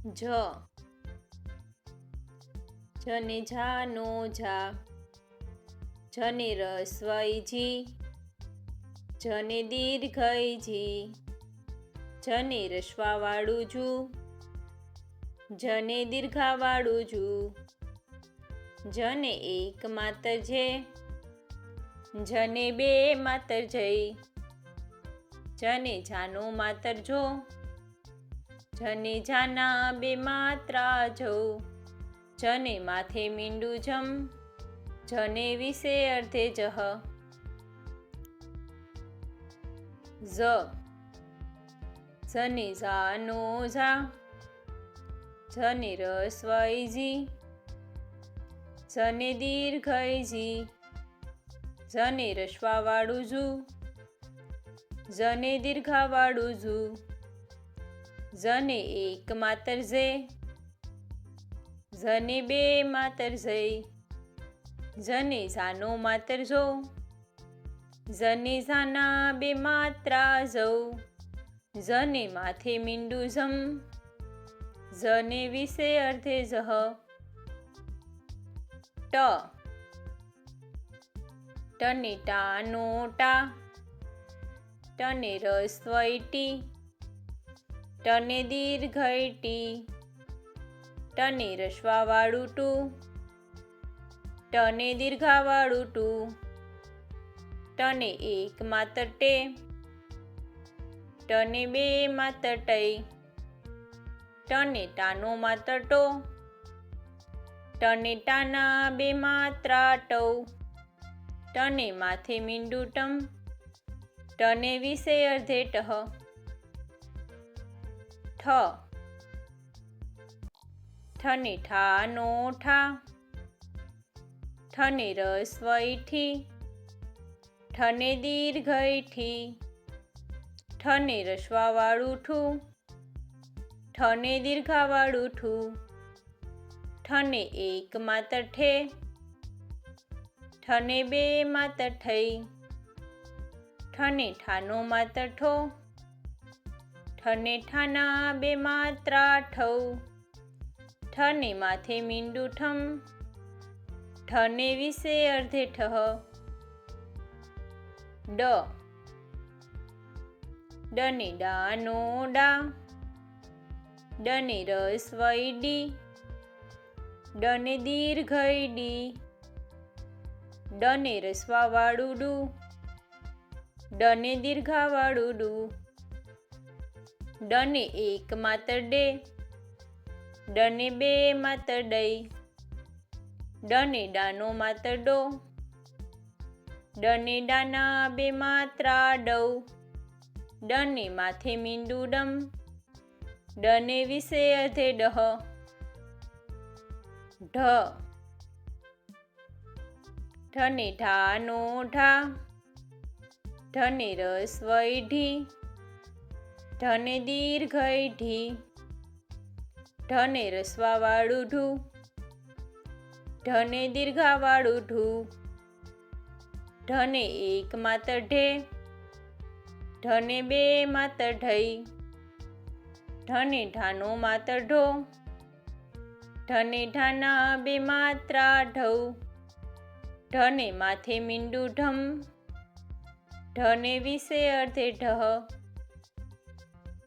જ જને જાનો જા, જને રસ્વઈ જી, જને દીર્ઘઈ જી, જને રસ્વાવાળું જુ, જને દીર્ઘાવાળું જુ, જને એક માતર જે, જને બે માતર જઈ, જને જાનો માતર જો, જને જાના બે માત્રા જઉ, જને માથે મીંડું જમ, જને વિશે અર્ધે જહ. જને જાનો જા, જને રસ્વઈ જી, જને દીર્ઘઈ જી, જને રસ્વાવાળું જુ, જને દીર્ઘાવાળું જુ, જને એક માતર જે, જને બે માતર જઈ, જને જાનો માતર જો, જને જાના બે માત્રા જઉ, જને માથે મીંડું જમ, જને વિશે અર્ધે જહ. ટને ટાનો ટા, ટને રસ્વઈ ટી, ટને દીર્ઘઈ ટી, ટને રસ્વાવાળું ટુ, ટને દીર્ઘાવાળું ટુ, ટને એક માતર ટે, ટને બે માતર ટઈ, ટને ટાનો માતર ટો, ટને ટાના બે માત્રા ટઉ, ટને માથે મીંડું ટમ, ટને વિશે અર્ધે ટહ. ઠને ઠાનો ઠા, ઠને રસ્વઈ ઠી, ઠને દીર્ઘઈ ઠી, ઠને રસ્વાવાળું ઠુ, ઠને દીર્ઘાવાળું ઠુ, ઠને એક માતર ઠે, ઠને બે માતર ઠઈ, ઠને ઠાનો માતર ઠો, ઠને ઠાના બે માત્રા ઠઉ, ઠને માથે મીંડું ઠમ, ઠને વિશે અર્ધે ઠહ. ડને ડાનો ડા, ડને રસ્વઈ ડી, ડને દીર્ઘઈ ડી, ડને રસ્વાવાળું ડુ, ડને દીર્ઘાવાળું ડુ, ડને એક માતર ડે, ડને બે માતર ડઈ, ડને ડાનો માતર ડો, ડને ડાના બે માત્રા ડઉ, ડને માથે મીંડું ડમ, ડને વિશે અર્ધે ડહ. ઢને ઢાનો ઢા, ઢને રસ્વઈ ઢી, ઢને દીર્ઘઈ ઢી, ઢને રસ્વાવાળું ઢુ, ઢને દીર્ઘાવાળું ઢુ, ઢને એક માતર ઢે, ઢને બે માતર ઢઈ, ઢને ઢાનો માતર ઢો, ઢને ઢાના બે માત્રા ઢઉ, ઢને માથે મીંડું ઢમ, ઢને વિશે અર્ધે ઢહ.